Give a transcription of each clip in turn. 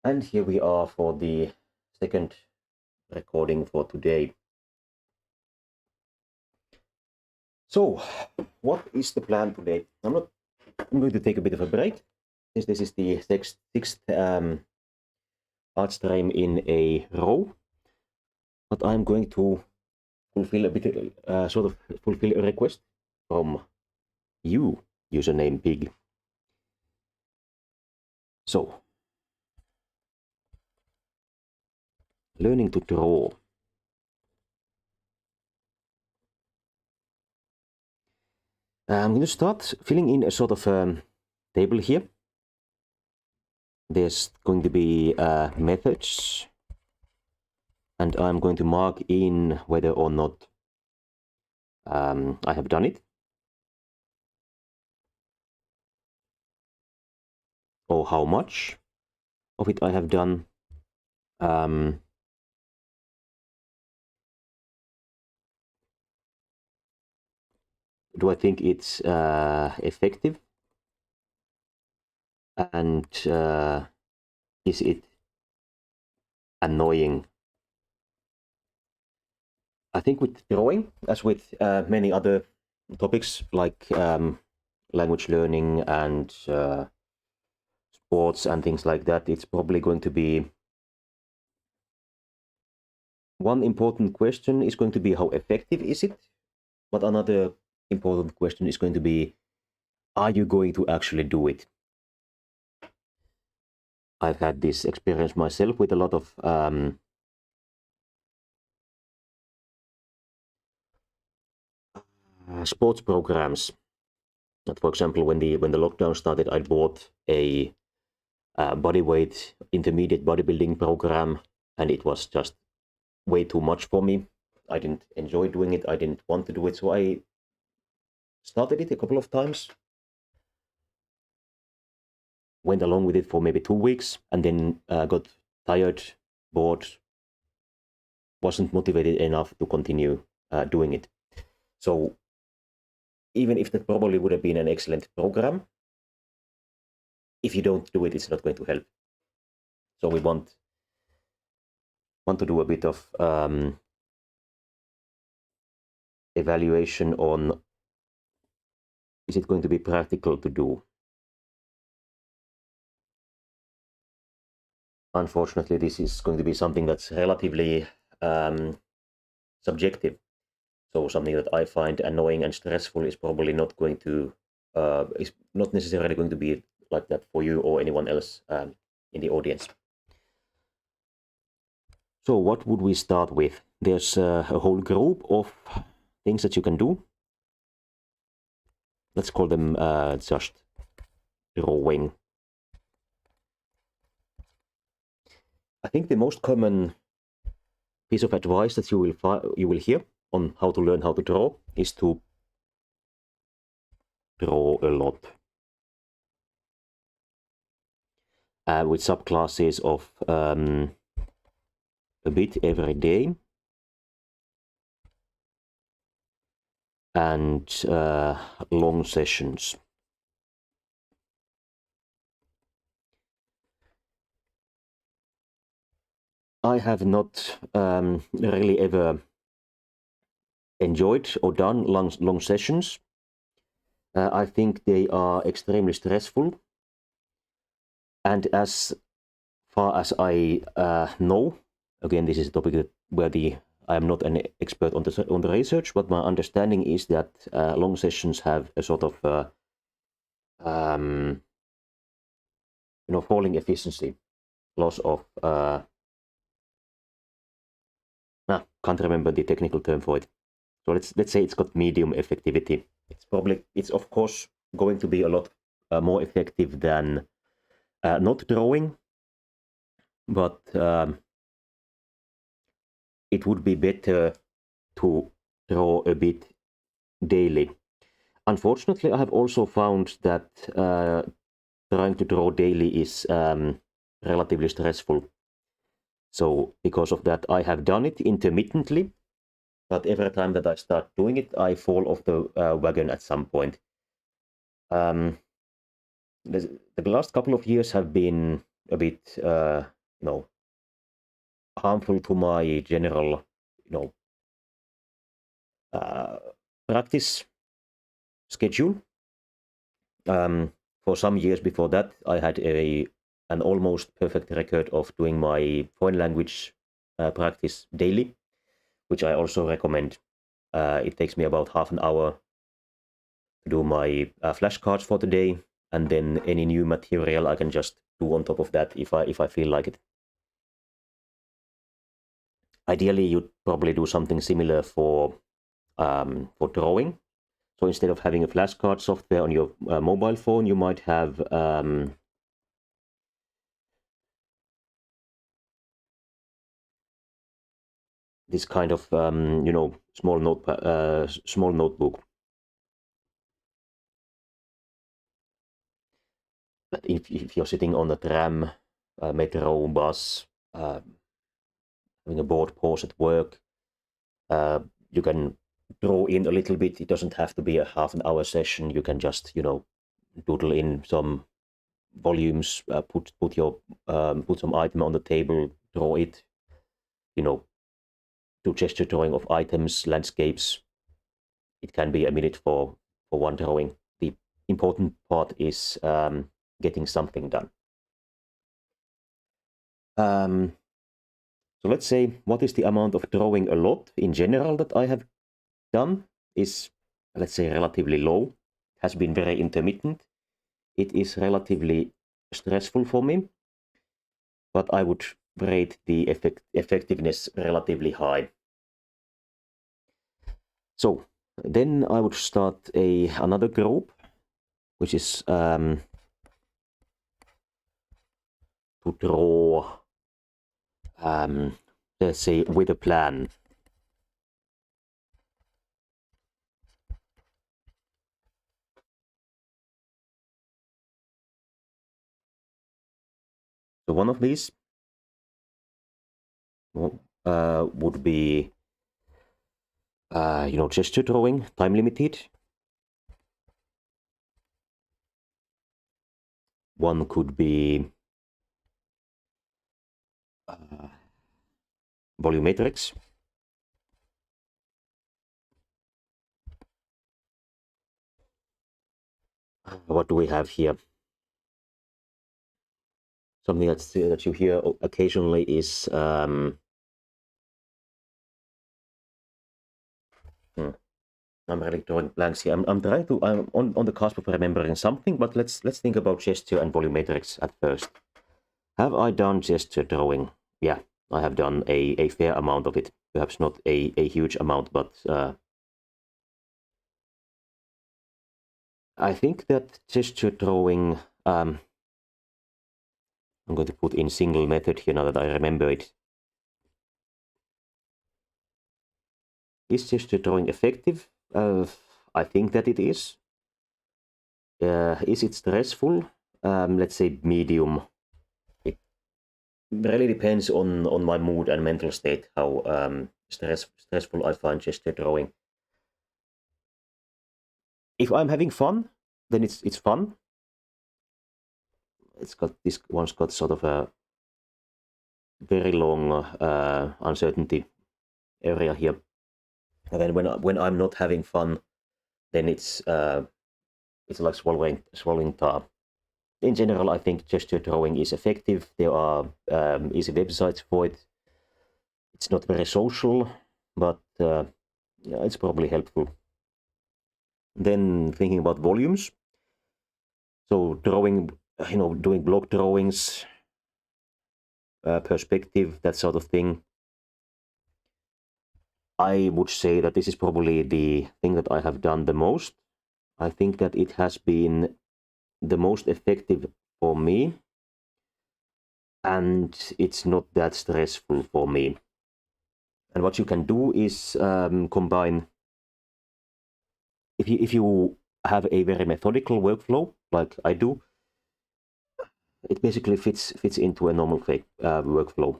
And here we are for the second recording for today. So, what is the plan today? I'm going to take a bit of a break, since this is the sixth art stream in a row. But I'm going to fulfill fulfill a request from you, username Pig. So, learning to draw. I'm going to start filling in a sort of table here. There's going to be methods, and I'm going to mark in whether or not I have done it, or how much of it I have done. Do I think it's effective? And is it annoying? I think with drawing, as with many other topics like language learning and sports and things like that, it's probably going to be one important question is going to be how effective is it? But another important question is going to be, are you going to actually do it? I've had this experience myself with a lot of sports programs. That, for example, when the lockdown started, I bought a bodyweight intermediate bodybuilding program, and it was just way too much for me. I didn't enjoy doing it. I didn't want to do it, so I started it a couple of times, went along with it for maybe 2 weeks, and then got tired, bored, wasn't motivated enough to continue doing it. So even if that probably would have been an excellent program, if you don't do it, it's not going to help. So we want to do a bit of evaluation on, is it going to be practical to do? Unfortunately, this is going to be something that's relatively subjective. So something that I find annoying and stressful is probably not going to, is not necessarily going to be like that for you or anyone else in the audience. So what would we start with? There's a whole group of things that you can do. Let's call them just drawing. I think the most common piece of advice that you will hear on how to learn how to draw is to draw a lot, with subclasses of a bit every day, and long sessions. I have not really ever enjoyed or done long sessions. I think they are extremely stressful, and as far as I know, again, this is a topic where I am not an expert on the research, but my understanding is that long sessions have a sort of falling efficiency, loss of can't remember the technical term for it. So let's say it's got medium effectivity. It's of course going to be a lot more effective than not drawing, but it would be better to draw a bit daily. Unfortunately, I have also found that trying to draw daily is relatively stressful. So because of that, I have done it intermittently, but every time that I start doing it, I fall off the wagon at some point. The last couple of years have been a bit harmful to my general, uh, practice schedule. For some years before that, I had an almost perfect record of doing my foreign language practice daily, which I also recommend. It takes me about half an hour to do my flashcards for the day, and then any new material I can just do on top of that if I feel like it. Ideally, you'd probably do something similar for drawing. So instead of having a flashcard software on your mobile phone, you might have this kind of small notebook. But if you're sitting on a tram, metro, bus, having a board pause at work, you can draw in a little bit. It doesn't have to be a half an hour session. You can just doodle in some volumes, put some item on the table, draw it, you know, do gesture drawing of items, landscapes. It can be a minute for one drawing. The important part is getting something done. So let's say, what is the amount of drawing a lot in general that I have done is, let's say, relatively low. It has been very intermittent. It is relatively stressful for me, but I would rate the effectiveness relatively high. So then I would start another group, which is to draw, let's say, with a plan. So one of these would be, gesture drawing, time limited. One could be volumetrics. What do we have here? Something that you hear occasionally is I'm really drawing blanks here. I'm on the cusp of remembering something, but let's think about gesture and volumetrics at first. Have I done gesture drawing? Yeah, I have done a fair amount of it. Perhaps not a huge amount, but I think that gesture drawing, I'm going to put in single method here now that I remember it. Is gesture drawing effective? I think that it is. Is it stressful? Let's say medium. It really depends on my mood and mental state, how stressful I find gesture drawing. If I'm having fun, then it's fun. This one's got sort of a very long uncertainty area here. And then when I'm not having fun, then it's like swallowing tar. In general, I think gesture drawing is effective. There are easy websites for it. It's not very social, but yeah, it's probably helpful. Then thinking about volumes. So drawing, doing block drawings, perspective, that sort of thing. I would say that this is probably the thing that I have done the most. I think that it has been the most effective for me, and it's not that stressful for me. And what you can do is combine, if you have a very methodical workflow like I do, it basically fits into a normal workflow.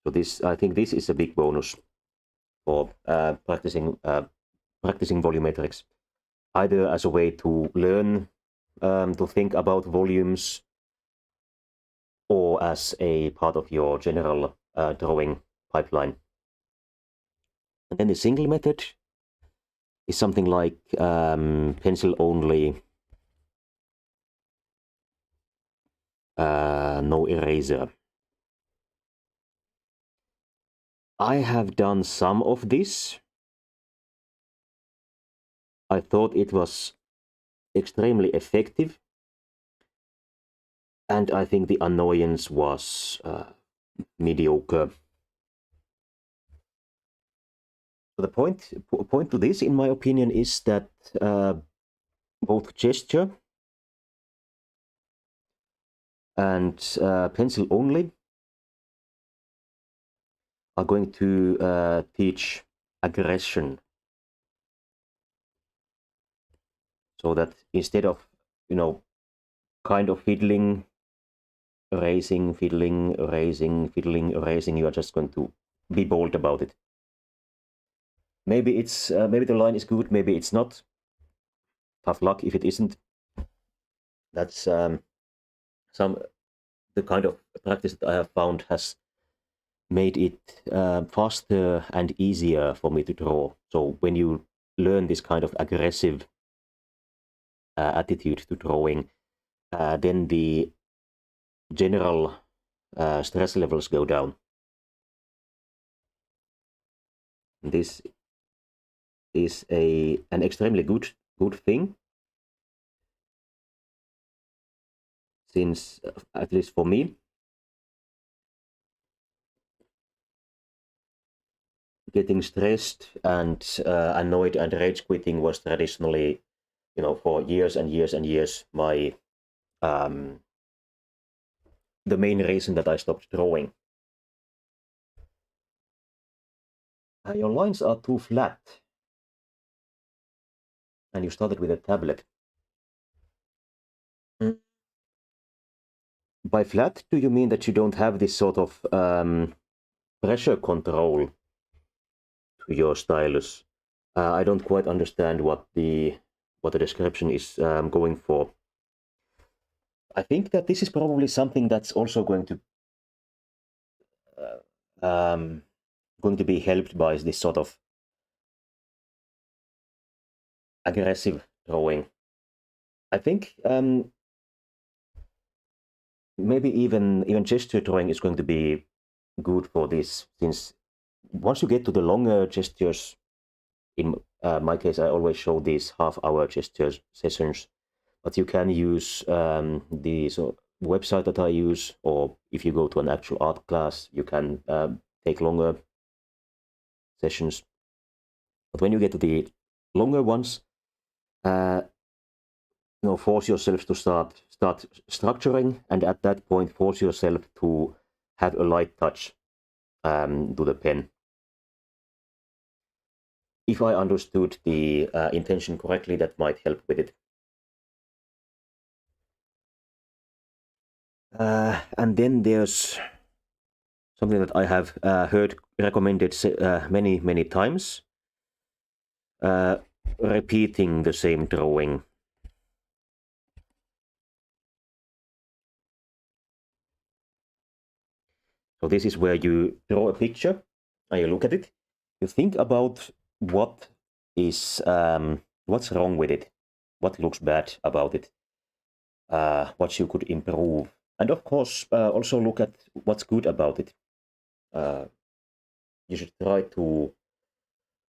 So I think this is a big bonus for practicing volumetrics. either as a way to learn to think about volumes, or as a part of your general drawing pipeline. And then the single method is something like pencil only, no eraser. I have done some of this. I thought it was extremely effective, and I think the annoyance was mediocre. So the point to this, in my opinion, is that both gesture and pencil only are going to teach aggression. So that instead of, kind of fiddling, erasing, fiddling, erasing, fiddling, erasing, you are just going to be bold about it. Maybe maybe the line is good, maybe it's not. Tough luck if it isn't. That's the kind of practice that I have found has made it faster and easier for me to draw. So when you learn this kind of aggressive attitude to drawing, then the general stress levels go down. This is an extremely good thing, since at least for me, getting stressed and annoyed and rage quitting was traditionally, for years and years and years, my the main reason that I stopped drawing. Your lines are too flat, and you started with a tablet. By flat, do you mean that you don't have this sort of pressure control to your stylus? I don't quite understand what the description is going for. I think that this is probably something that's also going to be helped by this sort of aggressive drawing. I think maybe even gesture drawing is going to be good for this, since once you get to the longer gestures, in my case, I always show these half-hour gesture sessions, but you can use the website that I use, or if you go to an actual art class, you can take longer sessions. But when you get to the longer ones, force yourself to start structuring, and at that point, force yourself to have a light touch to the pen. If I understood the intention correctly, that might help with it. And then there's something that I have heard recommended many times, repeating the same drawing. So this is where you draw a picture and you look at it. You think about what is what's wrong with it, what looks bad about it, what you could improve, and of course also look at what's good about it. You should try to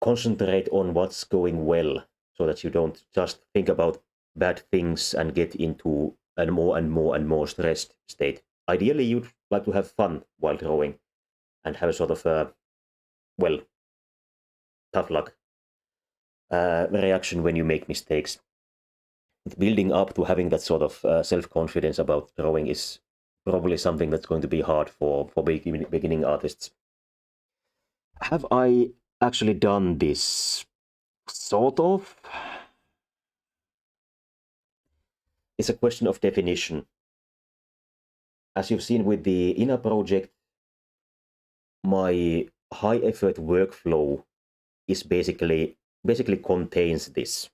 concentrate on what's going well, so that you don't just think about bad things and get into a more and more stressed state. Ideally, you'd like to have fun while drawing and have a sort of tough luck reaction when you make mistakes. Building up to having that sort of self-confidence about drawing is probably something that's going to be hard for beginning artists. Have I actually done this? Sort of. It's a question of definition. As you've seen with the inner project, my high effort workflow is basically contains this.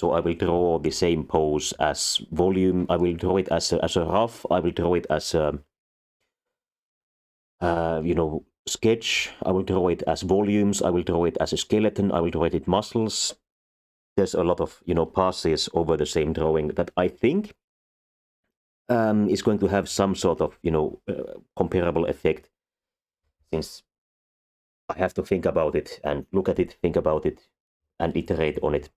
So I will draw the same pose as volume. I will draw it as a rough. I will draw it as a sketch. I will draw it as volumes. I will draw it as a skeleton. I will draw it in muscles. There's a lot of passes over the same drawing that I think is going to have some sort of comparable effect, since I have to think about it and look at it, think about it, and iterate on it.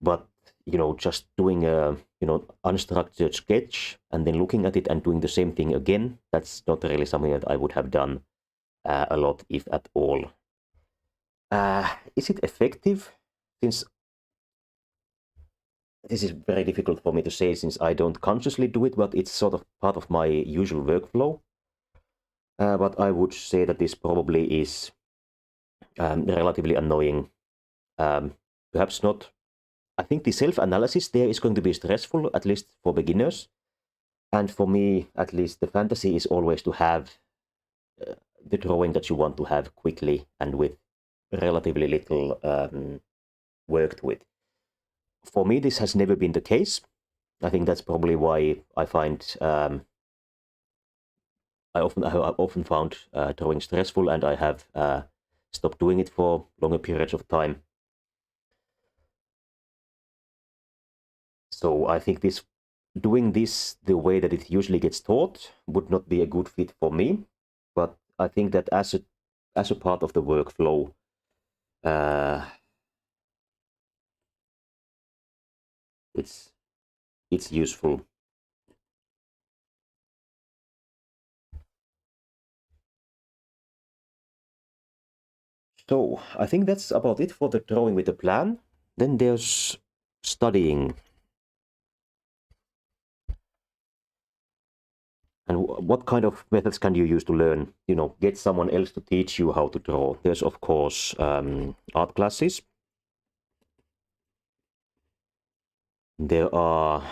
But just doing a unstructured sketch and then looking at it and doing the same thing again, that's not really something that I would have done a lot, if at all. Is it effective? Since this is very difficult for me to say, since I don't consciously do it, but it's sort of part of my usual workflow. But I would say that this probably is relatively annoying. Perhaps not. I think the self-analysis there is going to be stressful, at least for beginners. And for me, at least, the fantasy is always to have the drawing that you want to have quickly and with relatively little worked with. For me, this has never been the case. I think that's probably why I find I often found drawing stressful, and I have stopped doing it for longer periods of time. So I think doing this the way that it usually gets taught would not be a good fit for me. But I think that as a part of the workflow, it's useful. So I think that's about it for the drawing with the plan. Then there's studying. And what kind of methods can you use to learn, get someone else to teach you how to draw? There's, of course, art classes. There are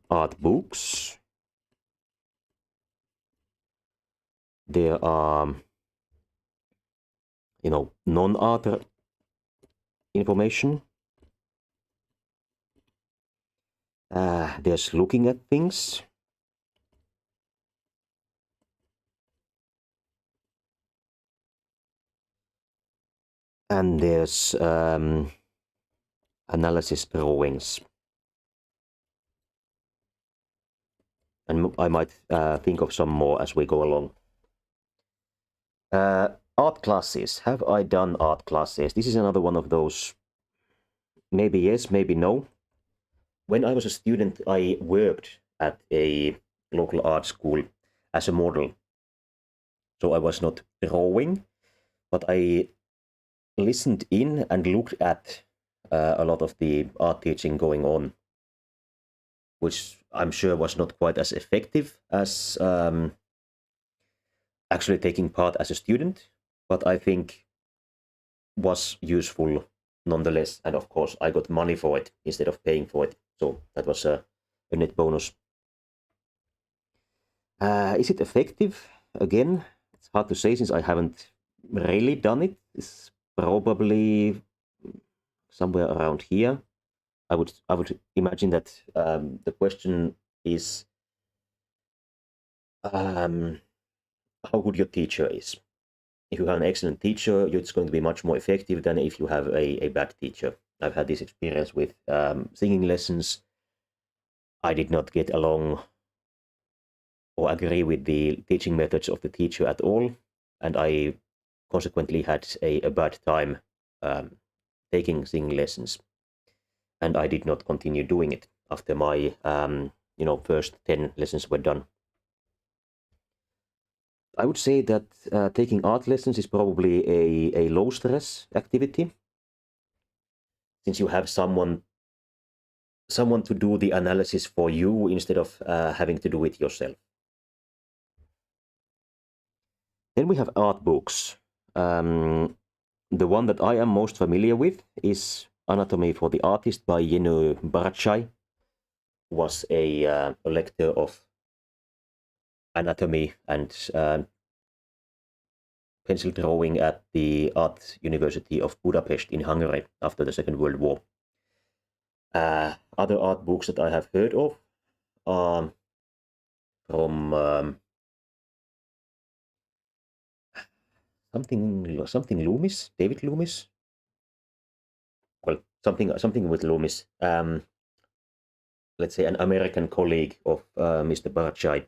art books. There are, non-art information. There's looking at things. And there's analysis drawings. And I might think of some more as we go along. Art classes. Have I done art classes? This is another one of those, maybe yes, maybe no. When I was a student, I worked at a local art school as a model. So I was not drawing, but I listened in and looked at a lot of the art teaching going on, which I'm sure was not quite as effective as actually taking part as a student, but I think was useful nonetheless. And of course, I got money for it instead of paying for it. So that was a net bonus. Is it effective? Again, it's hard to say since I haven't really done it. It's probably somewhere around here. I would imagine that the question is how good your teacher is. If you have an excellent teacher, it's going to be much more effective than if you have a bad teacher. I've had this experience with singing lessons. I did not get along or agree with the teaching methods of the teacher at all, and I consequently had a bad time taking singing lessons, and I did not continue doing it after my first 10 lessons were done. I would say that taking art lessons is probably a low stress activity, since you have someone to do the analysis for you instead of having to do it yourself. Then we have art books. The one that I am most familiar with is Anatomy for the Artist by Jenő Barátság, who was a lecturer of anatomy and pencil drawing at the Art University of Budapest in Hungary after the Second World War. Other art books that I have heard of are from something Loomis, David Loomis. Well, something with Loomis. Let's say an American colleague of Mr. Barachai.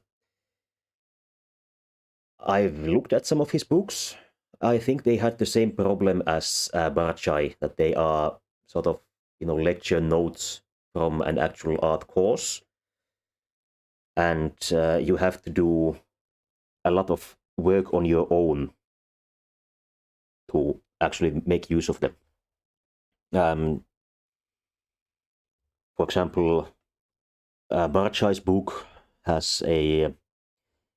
I've looked at some of his books. I think they had the same problem as Barachai, that they are sort of lecture notes from an actual art course, and you have to do a lot of work on your own to actually make use of them. For example, Barachai's book has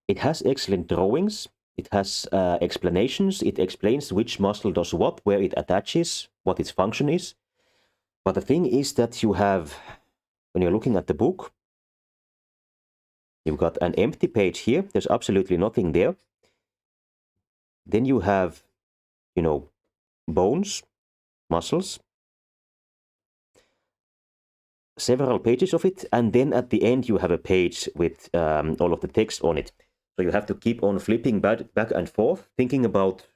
it has excellent drawings. It has explanations. It explains which muscle does what, where it attaches, what its function is. But the thing is that you have, when you're looking at the book, you've got an empty page here. There's absolutely nothing there. Then you have, bones, muscles, several pages of it, and then at the end you have a page with all of the text on it. So you have to keep on flipping back and forth, thinking about,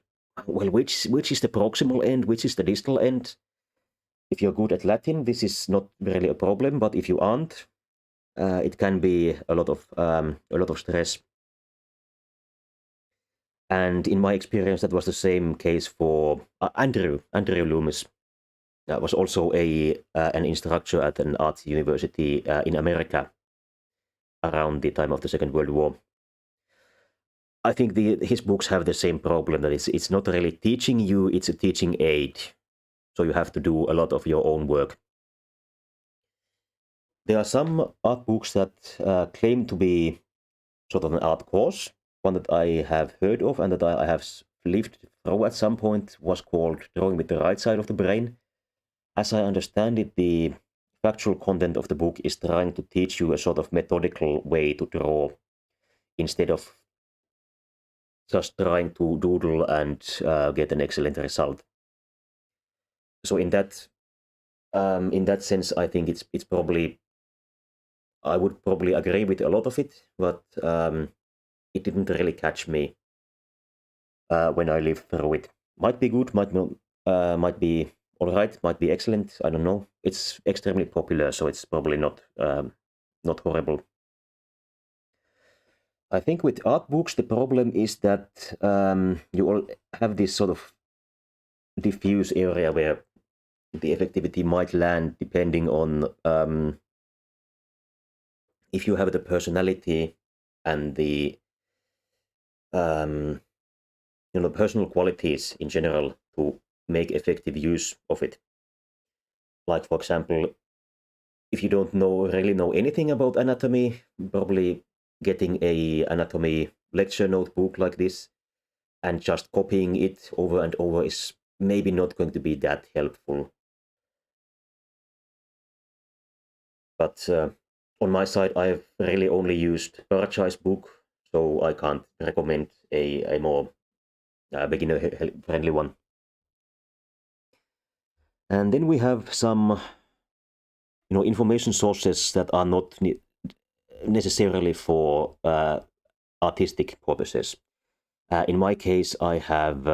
well, which is the proximal end, which is the distal end. If you're good at Latin, this is not really a problem, but if you aren't, it can be a lot of stress. And in my experience, that was the same case for Andrew Loomis. Was also an instructor at an art university in America around the time of the Second World War. I think his books have the same problem, that it's not really teaching you, it's a teaching aid. So you have to do a lot of your own work. There are some art books that claim to be sort of an art course. One that I have heard of and that I have lived through at some point was called Drawing with the Right Side of the Brain. As I understand it, the factual content of the book is trying to teach you a sort of methodical way to draw instead of just trying to doodle and get an excellent result. So in that sense, I think it's probably, I would probably agree with a lot of it, but it didn't really catch me when I lived through it. Might be good, might be all right, might be excellent. I don't know. It's extremely popular, so it's probably not horrible. I think with art books, the problem is that you all have this sort of diffuse area where the effectivity might land depending on if you have the personality and the personal qualities in general to make effective use of it. Like, for example, if you don't really know anything about anatomy, probably getting a anatomy lecture notebook like this and just copying it over and over is maybe not going to be that helpful. But on my side, I've really only used Barachai's book, so I can't recommend a more beginner-friendly one. And then we have some, information sources that are not necessarily for artistic purposes. In my case, I have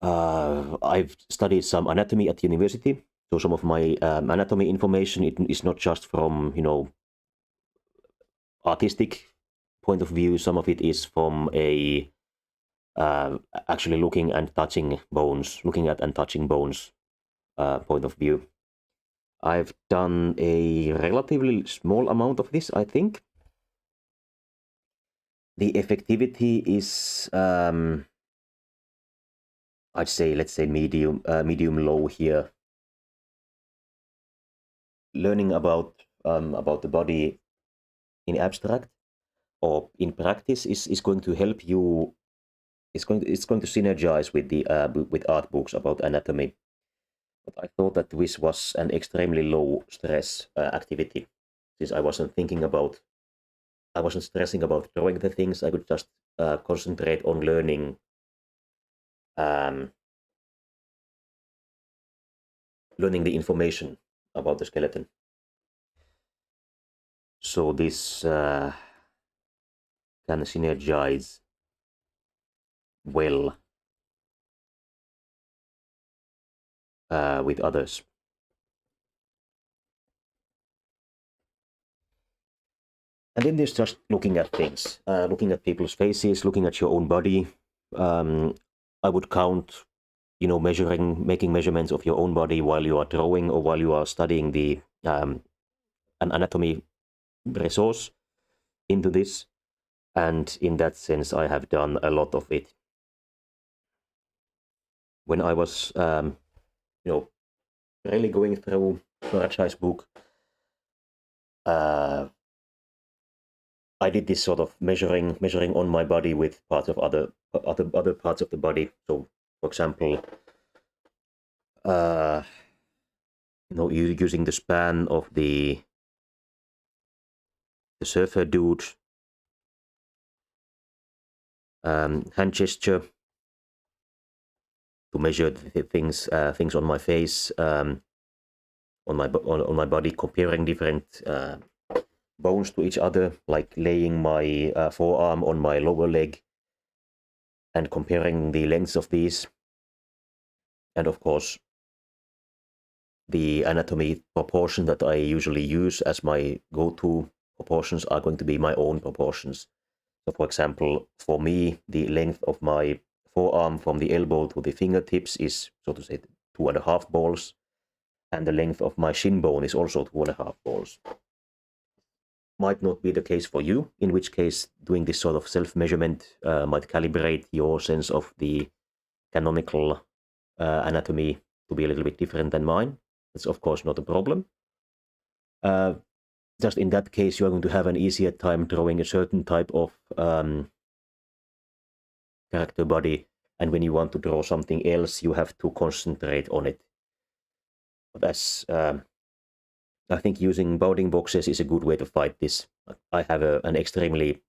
I've studied some anatomy at university, so some of my anatomy information is not just from artistic point of view. Some of it is from a actually looking and touching bones, point of view. I've done a relatively small amount of this, I think. The effectivity is, I'd say, let's say medium low here. Learning about the body in abstract or in practice is going to help you. It's going to synergize with the with art books about anatomy. But I thought that this was an extremely low stress activity, since I wasn't stressing about drawing the things. I could just concentrate on learning learning the information about the skeleton. So this can synergize well with others. And then there's just looking at things, looking at people's faces, looking at your own body. I would count, making measurements of your own body while you are drawing or while you are studying an anatomy resource into this. And in that sense, I have done a lot of it. When I was, really going through Rajai's book, I did this sort of measuring on my body with parts of other parts of the body. So, for example, using the span of the surfer dude, hand gesture to measure the things on my face, on my body, comparing different bones to each other, like laying my forearm on my lower leg and comparing the lengths of these. And of course, the anatomy proportion that I usually use as my go-to proportions are going to be my own proportions. So for example, for me, the length of my forearm from the elbow to the fingertips is, so to say, 2.5 balls. And the length of my shin bone is also 2.5 balls. Might not be the case for you, in which case doing this sort of self-measurement might calibrate your sense of the canonical anatomy to be a little bit different than mine. That's of course not a problem. Just in that case, you are going to have an easier time drawing a certain type of character body, and when you want to draw something else, you have to concentrate on it. But as I think using bounding boxes is a good way to fight this. I have an extremely,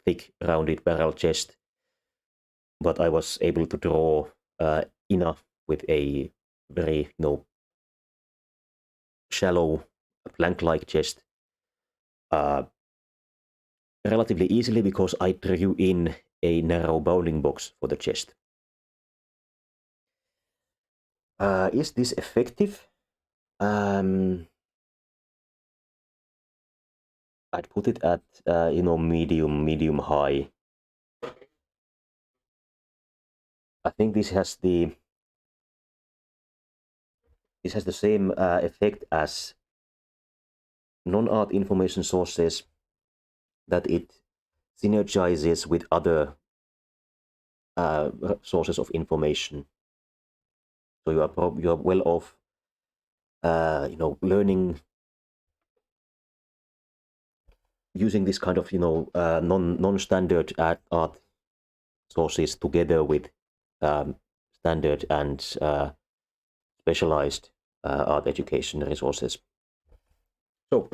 thick, rounded barrel chest, but I was able to draw enough with a very, shallow, plank-like chest relatively easily because I drew in a narrow bounding box for the chest. Is this effective? I'd put it at medium high. I think this has the same effect as non-art information sources, that it synergizes with other sources of information. So you are well off, learning, using this kind of non-standard art sources together with standard and specialized art education resources. So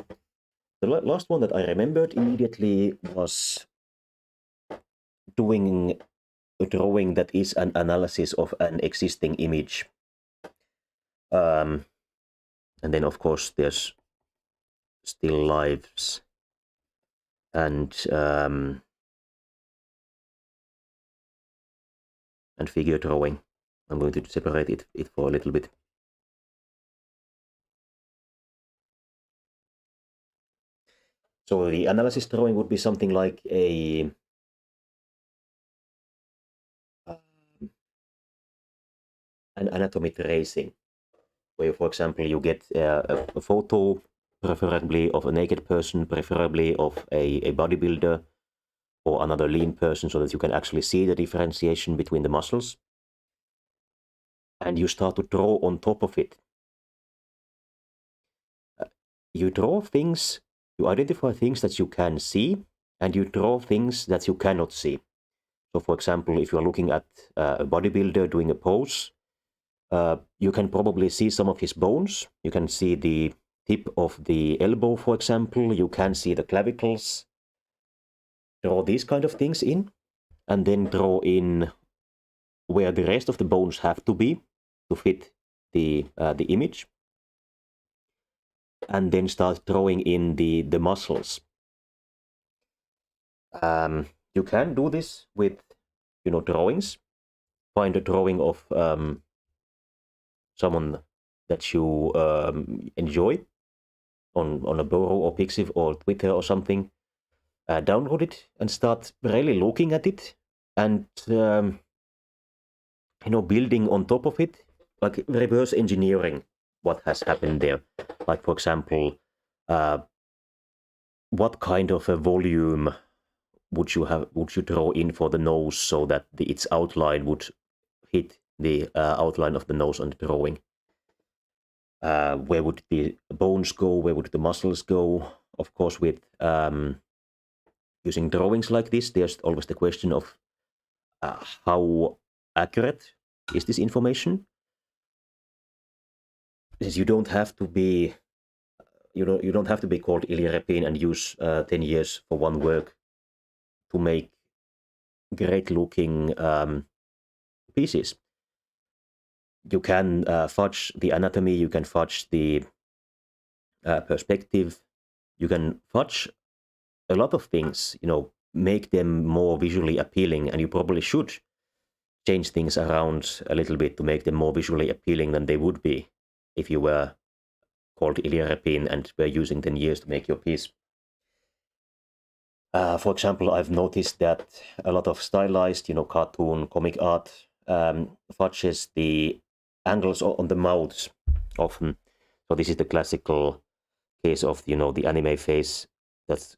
the last one that I remembered immediately was doing a drawing that is an analysis of an existing image. And then of course there's still lifes and figure drawing. I'm going to separate it for a little bit. So the analysis drawing would be something like an anatomy tracing, where, for example, you get a photo, preferably of a naked person, preferably of a bodybuilder or another lean person, so that you can actually see the differentiation between the muscles. And you start to draw on top of it. You draw things, you identify things that you can see, and you draw things that you cannot see. So, for example, if you're looking at a bodybuilder doing a pose, you can probably see some of his bones. You can see the tip of the elbow, for example. You can see the clavicles. Draw these kind of things in, and then draw in where the rest of the bones have to be to fit the image. and then start drawing in the muscles. You can do this with, drawings. Find a drawing of someone that you enjoy on a Boro or Pixiv or Twitter or something. Download it and start really looking at it and building on top of it, like reverse engineering what has happened there. Like, for example, what kind of a volume would you draw in for the nose so that its outline would hit the outline of the nose on the drawing? Where would the bones go? Where would the muscles go? Of course, with using drawings like this, there's always the question of how accurate is this information? Since you don't have to be you don't have to be called Ilya and use 10 years for one work to make great looking pieces. You can fudge the anatomy, you can fudge the perspective, you can fudge a lot of things, make them more visually appealing, and you probably should change things around a little bit to make them more visually appealing than they would be if you were called Ilya Repin and were using 10 years to make your piece. For example, I've noticed that a lot of stylized, cartoon, comic art fudges the angles on the mouths often. So this is the classical case of, the anime face that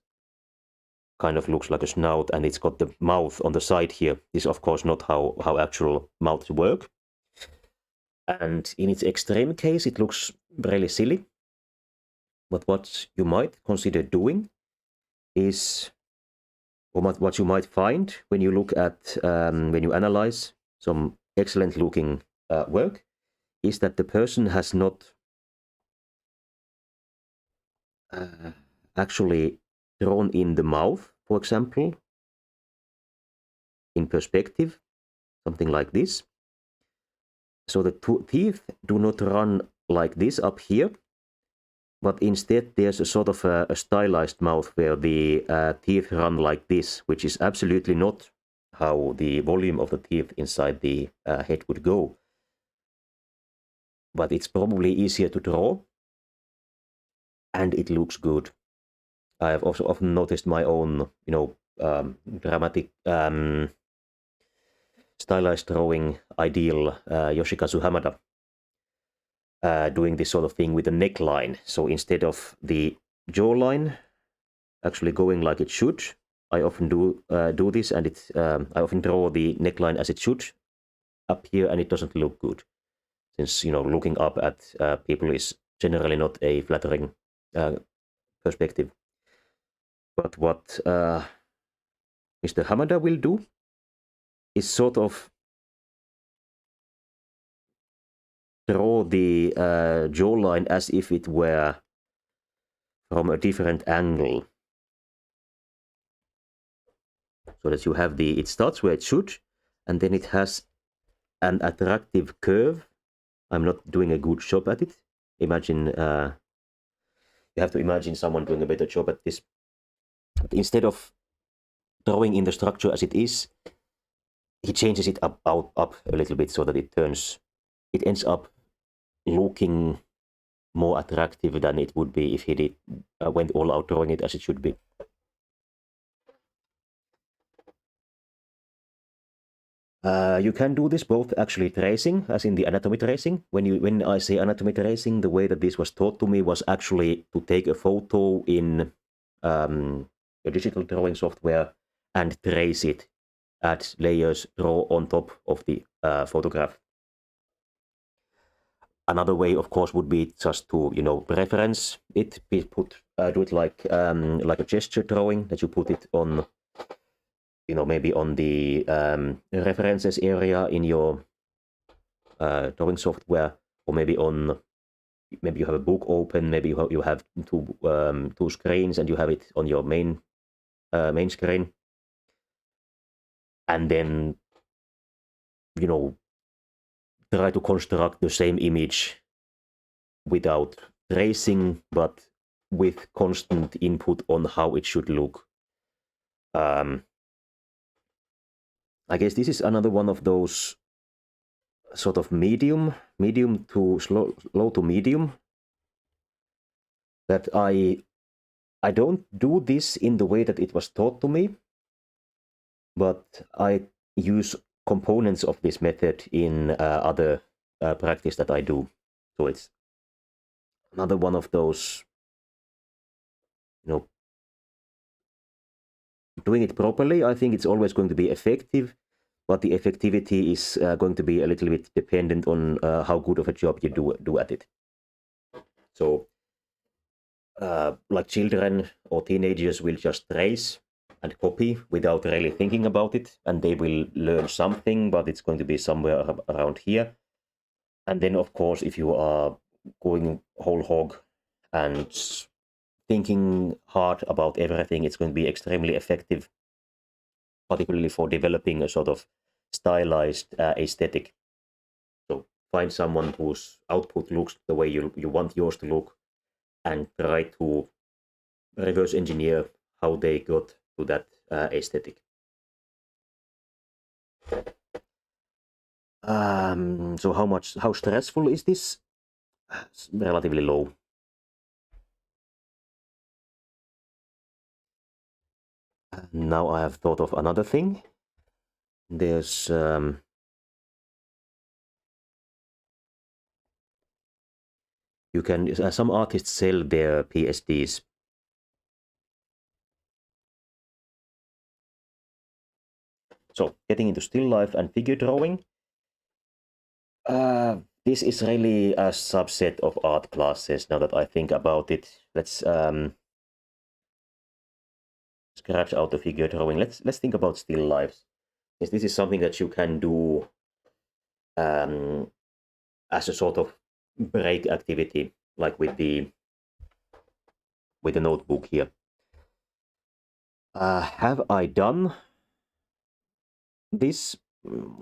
kind of looks like a snout and it's got the mouth on the side here. This is, of course, not how actual mouths work. And in its extreme case, it looks really silly. But what you might consider doing is, or what you might find when you look at, when you analyze some excellent looking work, is that the person has not actually drawn in the mouth, for example, in perspective, something like this. So the teeth do not run like this up here, but instead there's a sort of a stylized mouth where the teeth run like this, which is absolutely not how the volume of the teeth inside the head would go. But it's probably easier to draw, and it looks good. I have also often noticed my own, dramatic stylized drawing ideal, Yoshikazu Hamada, doing this sort of thing with the neckline. So instead of the jawline actually going like it should, I often do this, and I often draw the neckline as it should up here, and it doesn't look good, since looking up at people is generally not a flattering perspective. But what Mr. Hamada will do is sort of draw the jawline as if it were from a different angle. So that you have it starts where it should, and then it has an attractive curve. I'm not doing a good job at it. Imagine, you have to imagine someone doing a better job at this. But instead of drawing in the structure as it is, he changes it up a little bit so that it ends up looking more attractive than it would be if he went all out drawing it as it should be. You can do this both actually tracing, as in the anatomy tracing. When I say anatomy tracing, the way that this was taught to me was actually to take a photo in a digital drawing software and trace it, add layers, draw on top of the photograph. Another way, of course, would be just to reference it, do it like a gesture drawing, that you put it on, maybe on the references area in your drawing software, or maybe you have a book open, maybe you have two screens and you have it on your main screen, and then try to construct the same image without tracing, but with constant input on how it should look. I guess this is another one of those sort of medium to low to medium, that I don't do this in the way that it was taught to me, but I use components of this method in other practice that I do. So it's another one of those, doing it properly. I think it's always going to be effective, but the effectivity is going to be a little bit dependent on how good of a job you do at it. So, like children or teenagers will just trace and copy without really thinking about it, and they will learn something, but it's going to be somewhere around here. And then, of course, if you are going whole hog and thinking hard about everything, it's going to be extremely effective, particularly for developing a sort of stylized aesthetic. So find someone whose output looks the way you want yours to look, and try to reverse engineer how they got to that aesthetic. So how stressful is this? It's relatively low. Now I have thought of another thing. There's you can some artists sell their PSDs. So getting into still life and figure drawing. This is really a subset of art classes. Now that I think about it, let's scratch out the figure drawing. Let's think about still lifes. Yes, this is something that you can do as a sort of break activity, like with the notebook here. Have I done this?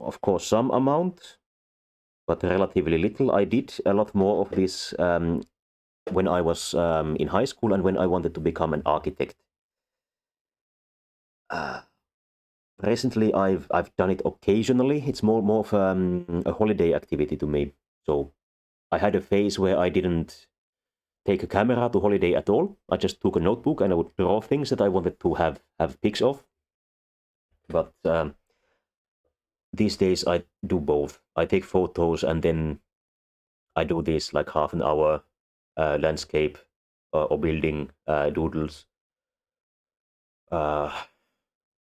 Of course, some amount, but relatively little. I did a lot more of this when I was in high school and when I wanted to become an architect. Recently, I've done it occasionally. It's more of a holiday activity to me. So I had a phase where I didn't take a camera to holiday at all. I just took a notebook and I would draw things that I wanted to have pics of. But these days I do both. I take photos and then I do this like half an hour landscape or building doodles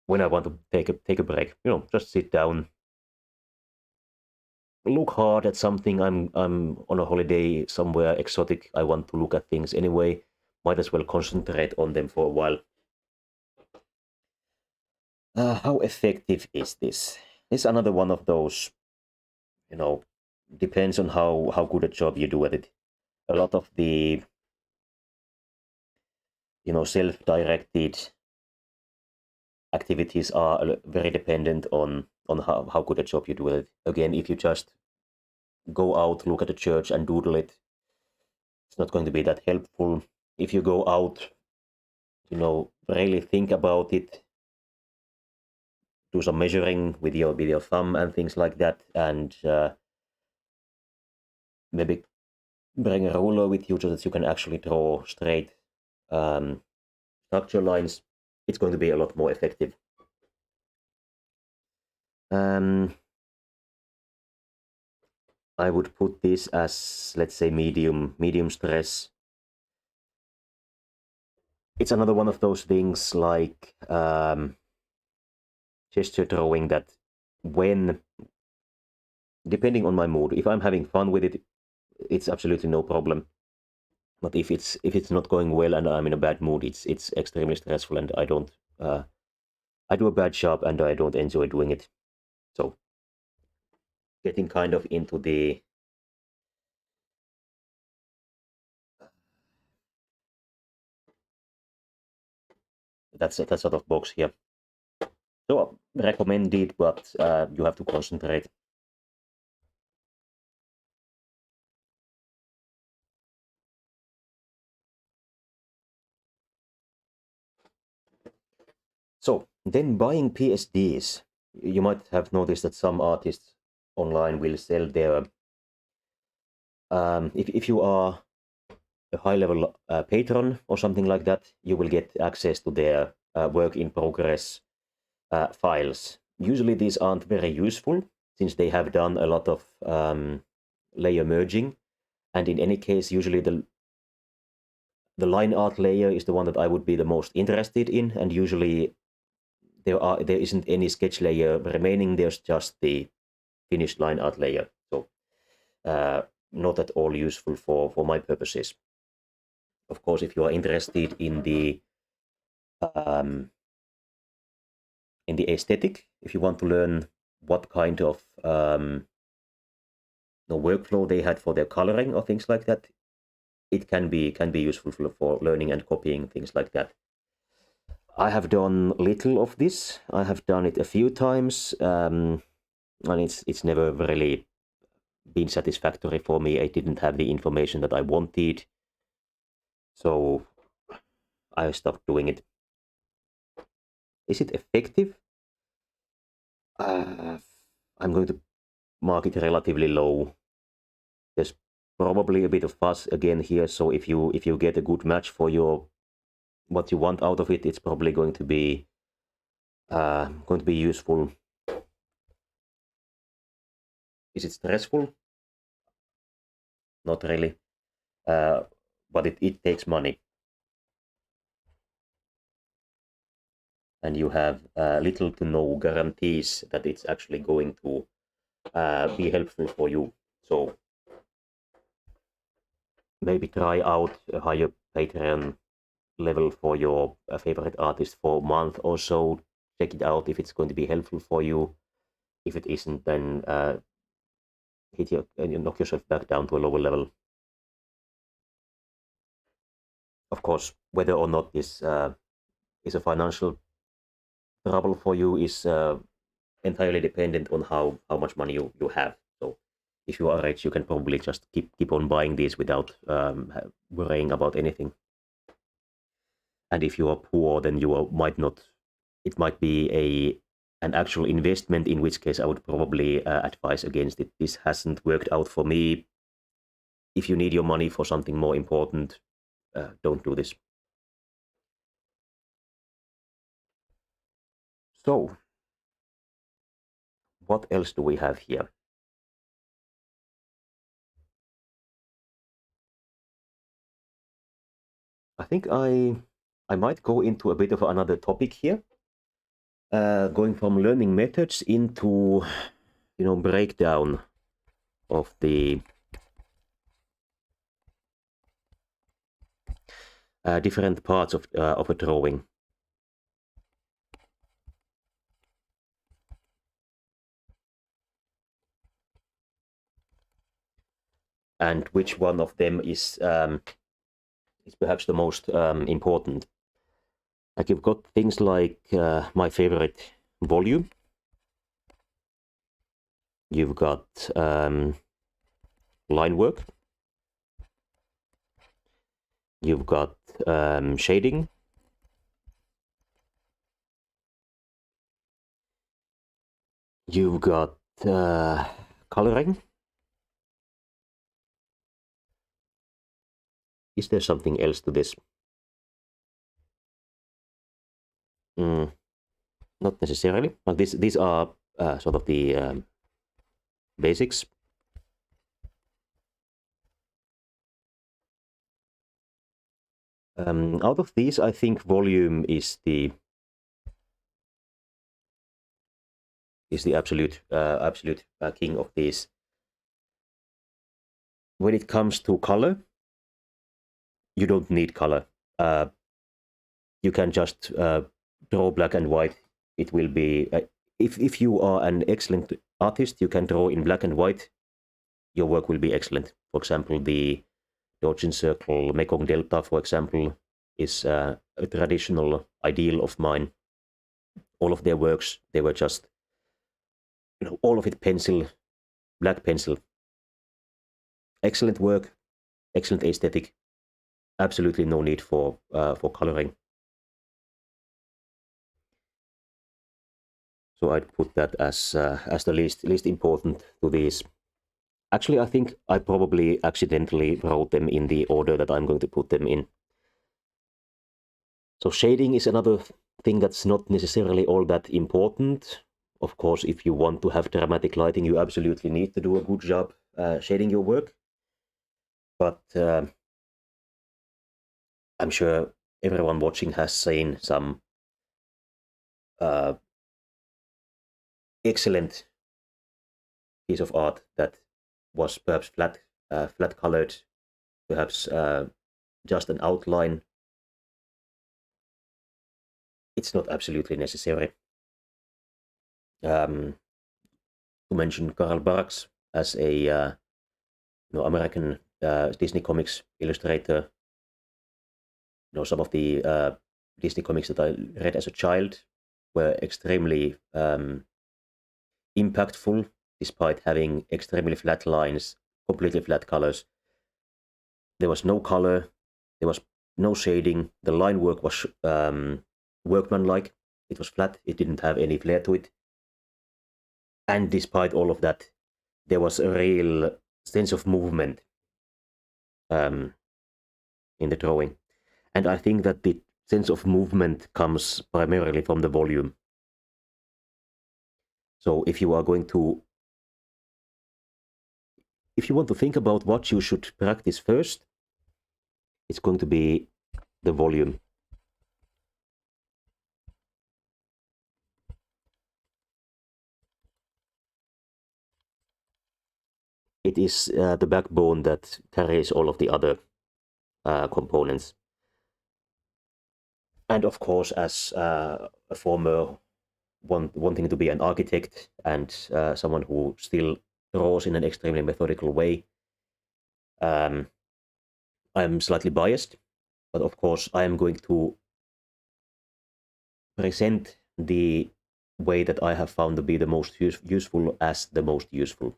when I want to take a break. Just sit down, look hard at something. I'm on a holiday somewhere exotic. I want to look at things anyway. Might as well concentrate on them for a while. How effective is this? It's another one of those, depends on how good a job you do at it. A lot of the, self-directed activities are very dependent on how good a job you do at it. Again, if you just go out, look at the church and doodle it, it's not going to be that helpful. If you go out, really think about it, do some measuring with your thumb and things like that, and maybe bring a ruler with you so that you can actually draw straight structure lines, it's going to be a lot more effective. I would put this as, let's say, medium stress. It's another one of those things like gesture drawing that when, depending on my mood, if I'm having fun with it, it's absolutely no problem. But if it's not going well and I'm in a bad mood, it's extremely stressful, and I don't I do a bad job and I don't enjoy doing it. So getting kind of into that sort of box here. So recommended, but you have to concentrate. So then buying PSDs, you might have noticed that some artists online will sell their, if you are a high level patron or something like that, you will get access to their work in progress files. Usually these aren't very useful since they have done a lot of layer merging. And in any case, usually the line art layer is the one that I would be the most interested in. And usually there isn't any sketch layer remaining. There's just the finished line art layer. So not at all useful for my purposes. Of course, if you are interested um, in the aesthetic, if you want to learn what kind of workflow they had for their coloring or things like that, it can be useful for learning and copying things like that. I have done little of this. I have done it a few times, and it's never really been satisfactory for me. I didn't have the information that I wanted, so I stopped doing it. Is it effective? I'm going to mark it relatively low. There's probably a bit of fuss again here, so if you get a good match for your what you want out of it, it's probably going to be useful. Is it stressful? Not really, but it takes money, and you have little to no guarantees that it's actually going to be helpful for you. So maybe try out a higher Patreon level for your favorite artist for a month or so. Check it out if it's going to be helpful for you. If it isn't, then you knock yourself back down to a lower level. Of course, whether or not this is a financial trouble for you is entirely dependent on how much money you have. So if you are rich, you can probably just keep on buying these without worrying about anything. And if you are poor, then might not. It might be an actual investment, in which case I would probably advise against it. This hasn't worked out for me. If you need your money for something more important, don't do this. So, what else do we have here? I think I might go into a bit of another topic here, going from learning methods into breakdown of the different parts of a drawing. And which one of them is perhaps the most important. Like you've got things like my favorite volume. You've got line work. You've got shading. You've got coloring. Is there something else to this? Not necessarily, but these are sort of the basics. Out of these, I think volume is the absolute king of these. When it comes to color, you don't need color. You can just draw black and white. It will be if you are an excellent artist, you can draw in black and white. Your work will be excellent. For example, the Dodgin Circle Mekong Delta, for example, is a traditional ideal of mine. All of their works, they were just, all of it pencil, black pencil. Excellent work, excellent aesthetic. Absolutely no need for coloring. So I'd put that as the least important to these. Actually, I think I probably accidentally wrote them in the order that I'm going to put them in. So shading is another thing that's not necessarily all that important. Of course, if you want to have dramatic lighting, you absolutely need to do a good job shading your work. But I'm sure everyone watching has seen some excellent piece of art that was perhaps flat colored, perhaps just an outline. It's not absolutely necessary. To mention Karl Barks as a American Disney Comics illustrator. Some of the Disney comics that I read as a child were extremely impactful, despite having extremely flat lines, completely flat colors. There was no color, there was no shading. The line work was workmanlike. It was flat. It didn't have any flair to it. And despite all of that, there was a real sense of movement in the drawing. And I think that the sense of movement comes primarily from the volume. So if you want to think about what you should practice first, it's going to be the volume. It is the backbone that carries all of the other components. And of course, as a former wanting to be an architect and someone who still draws in an extremely methodical way, I'm slightly biased, but of course I am going to present the way that I have found to be the most useful as the most useful.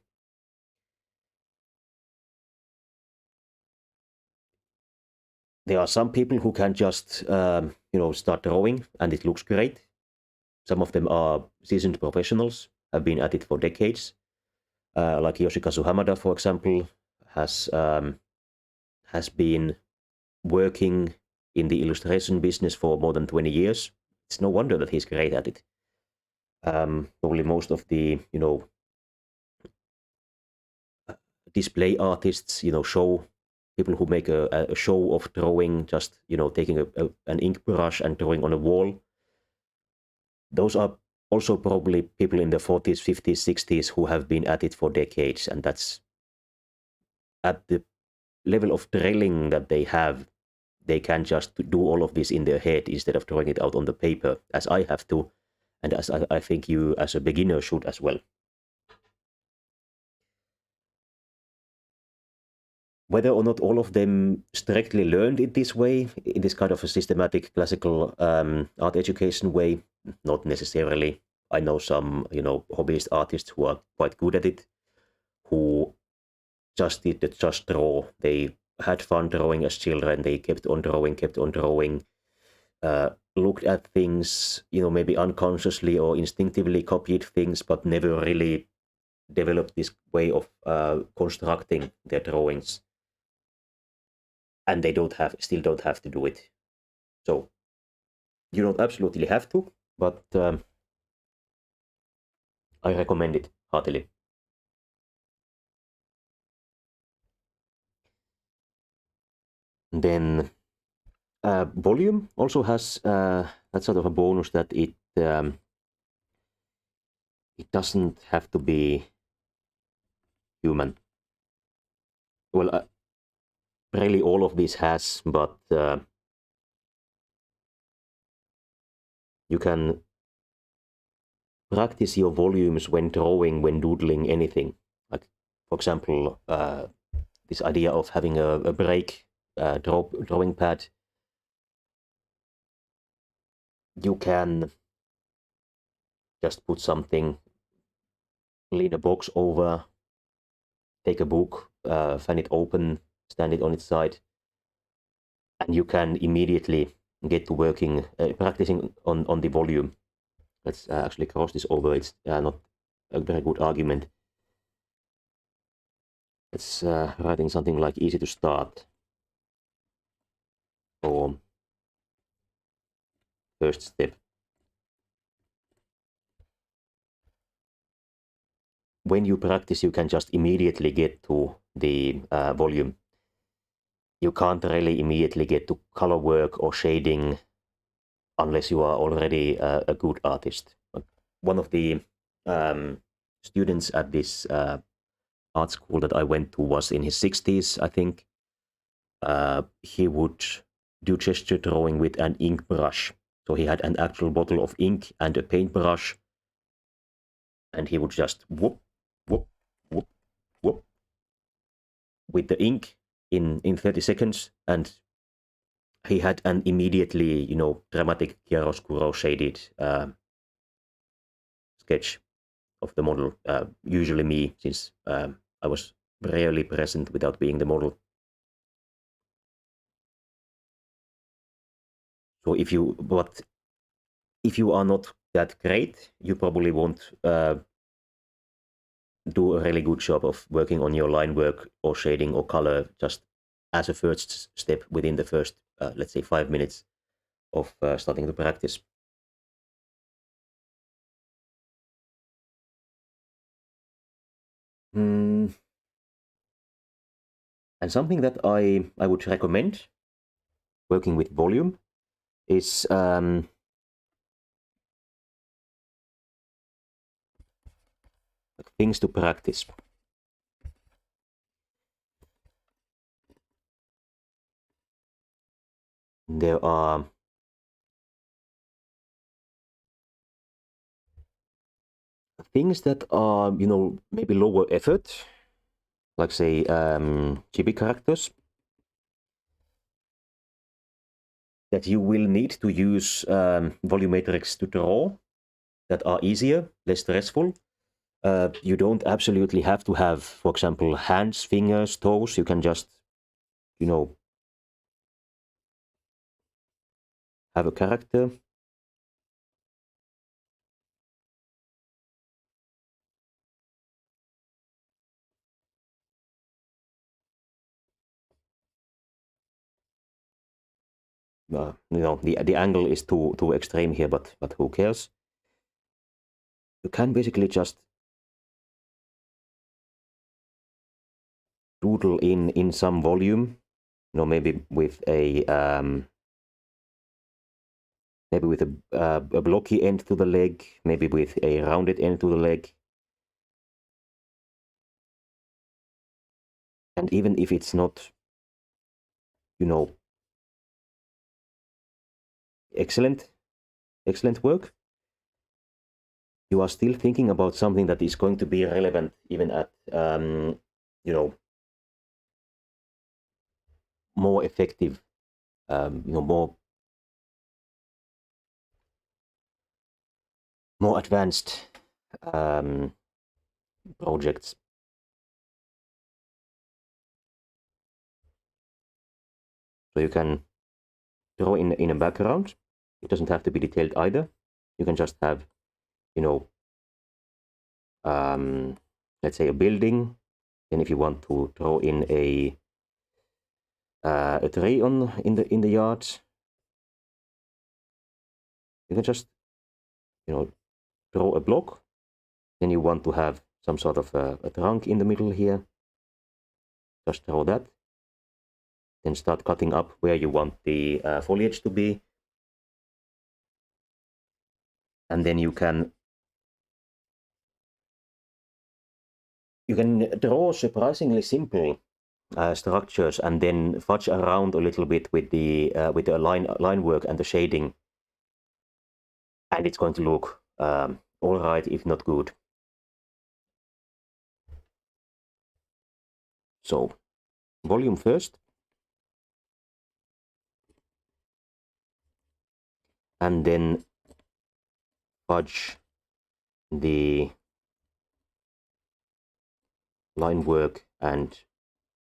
There are some people who can just start drawing and it looks great. Some of them are seasoned professionals, have been at it for decades. Like Yoshikazu Hamada, for example, has been working in the illustration business for more than 20 years. It's no wonder that he's great at it. Probably most of the display artists, show people who make a show of drawing, just taking an ink brush and drawing on a wall. Those are also probably people in the 40s, 50s, 60s who have been at it for decades, and that's at the level of drilling that they have. They can just do all of this in their head instead of drawing it out on the paper, as I have to, and as I think you as a beginner should as well. Whether or not all of them strictly learned it this way, in this kind of a systematic classical art education way, not necessarily. I know some, hobbyist artists who are quite good at it, who just draw. They had fun drawing as children. They kept on drawing, looked at things, maybe unconsciously or instinctively copied things, but never really developed this way of constructing their drawings. And they still don't have to do it. So you don't absolutely have to, but I recommend it heartily. Then volume also has that sort of a bonus that it doesn't have to be human. Well, really all of this has, but you can practice your volumes when drawing, when doodling anything. Like, for example, this idea of having a break drawing pad. You can just put something, lean a box over, take a book, fan it open, stand it on its side, and you can immediately get to working, practicing on the volume. Let's actually cross this over. It's not a very good argument. Let's writing something like easy to start or first step. When you practice, you can just immediately get to the volume. You can't really immediately get to color work or shading unless you are already a good artist. One of the students at this art school that I went to was in his 60s, I think. He would do gesture drawing with an ink brush. So he had an actual bottle of ink and a paintbrush, and he would just whoop, whoop, whoop, whoop with the ink in 30 seconds, and he had an immediately, dramatic chiaroscuro shaded sketch of the model. Usually me, since I was rarely present without being the model. So if you are not that great, you probably won't do a really good job of working on your line work or shading or color just as a first step within the first, let's say, 5 minutes of starting to practice. And something that I would recommend working with volume is things to practice. There are things that are, maybe lower effort, like say chibi characters, that you will need to use volumetrics to draw, that are easier, less stressful. You don't absolutely have to have, for example, hands, fingers, toes. You can just, have a character. The angle is too extreme here, but who cares? You can basically just doodle in some volume, maybe with a blocky end to the leg, maybe with a rounded end to the leg. And even if it's not, excellent work, you are still thinking about something that is going to be relevant even at, more effective, more advanced projects. So you can draw in a background. It doesn't have to be detailed either. You can just have, let's say a building. Then if you want to draw in a tree in the yard, you can just, draw a block. Then you want to have some sort of a trunk in the middle here. Just draw that. Then start cutting up where you want the foliage to be. And then you can draw surprisingly simple structures and then fudge around a little bit with the line work and the shading, and it's going to look all right, if not good. So volume first, and then fudge the line work and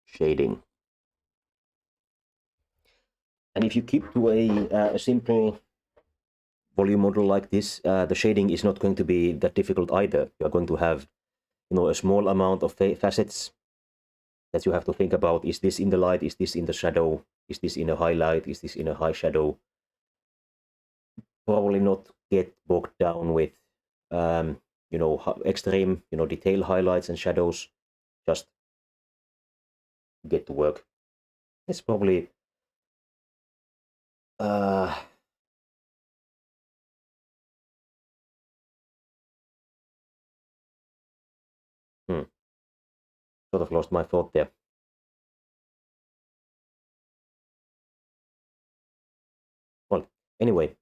shading. And if you keep to a simple volume model like this, the shading is not going to be that difficult either. You're going to have, a small amount of facets that you have to think about. Is this in the light? Is this in the shadow? Is this in a highlight? Is this in a high shadow? Probably not get bogged down with, extreme, detail highlights and shadows. Just get to work. It's probably sort of lost my thought there. Well, anyway,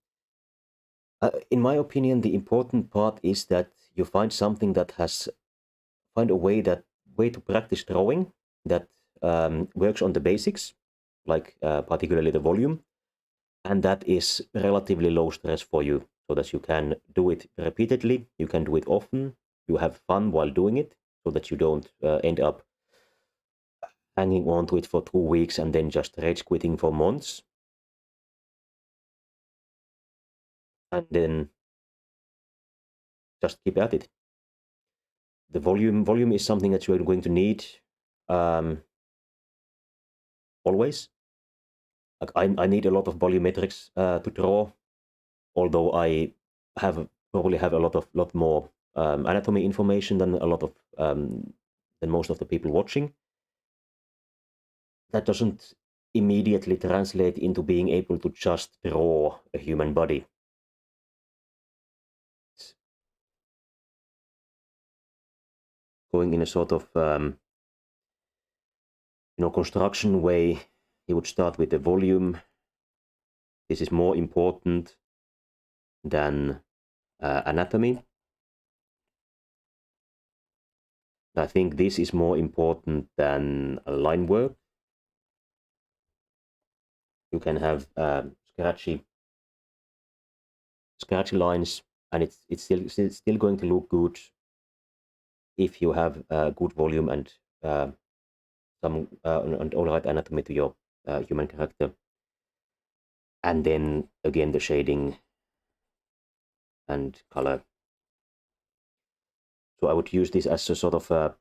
in my opinion, the important part is that you find something that find a way to practice drawing that works on the basics, like particularly the volume, and that is relatively low stress for you, so that you can do it repeatedly, you can do it often, you have fun while doing it, so that you don't end up hanging on to it for 2 weeks and then just rage quitting for months. And then just keep at it. The volume is something that you're going to need always. Like I need a lot of volumetrics to draw, although I probably have a lot more anatomy information than than most of the people watching. That doesn't immediately translate into being able to just draw a human body. It's going in a sort of construction way. You would start with the volume. This is more important than anatomy. I think this is more important than line work. You can have scratchy lines, and it's still going to look good if you have good volume and some and all right anatomy to your human character. And then again the shading and color. So I would use this as a sort of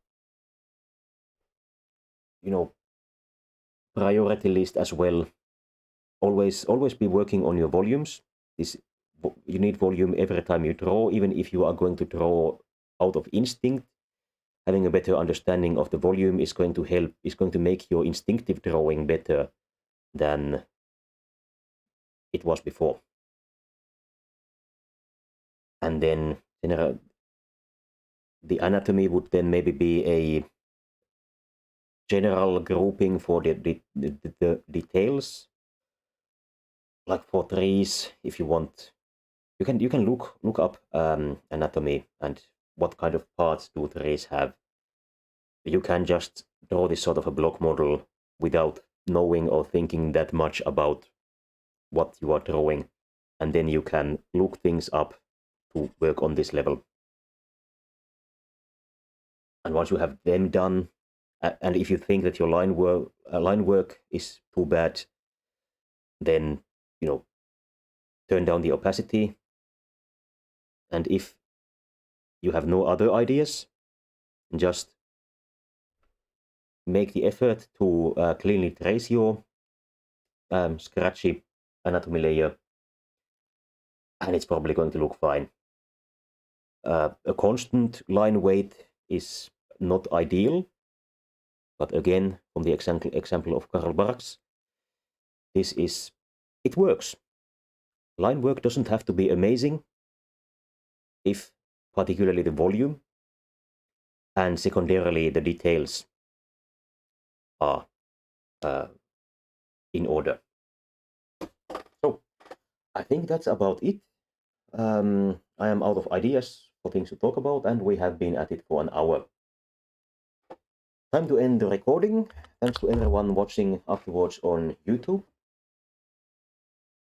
priority list as well. Always be working on your volumes. You need volume every time you draw, even if you are going to draw out of instinct. Having a better understanding of the volume is going to make your instinctive drawing better than it was before. And then the anatomy would then maybe be a general grouping for the details, like for trees. If you want, you can look up anatomy and what kind of parts do trees have. You can just draw this sort of a block model without knowing or thinking that much about what you are drawing, and then you can look things up to work on this level. And once you have them done, and if you think that your line work is too bad, then turn down the opacity. And if you have no other ideas, just make the effort to cleanly trace your scratchy anatomy layer, and it's probably going to look fine. A constant line weight is not ideal, but again, from the example of Karl Barks, it works. Line work doesn't have to be amazing if particularly the volume and secondarily the details are in order. So I think that's about it. I am out of ideas for things to talk about, and we have been at it for an hour. Time to end the recording. Thanks to everyone watching afterwards on YouTube.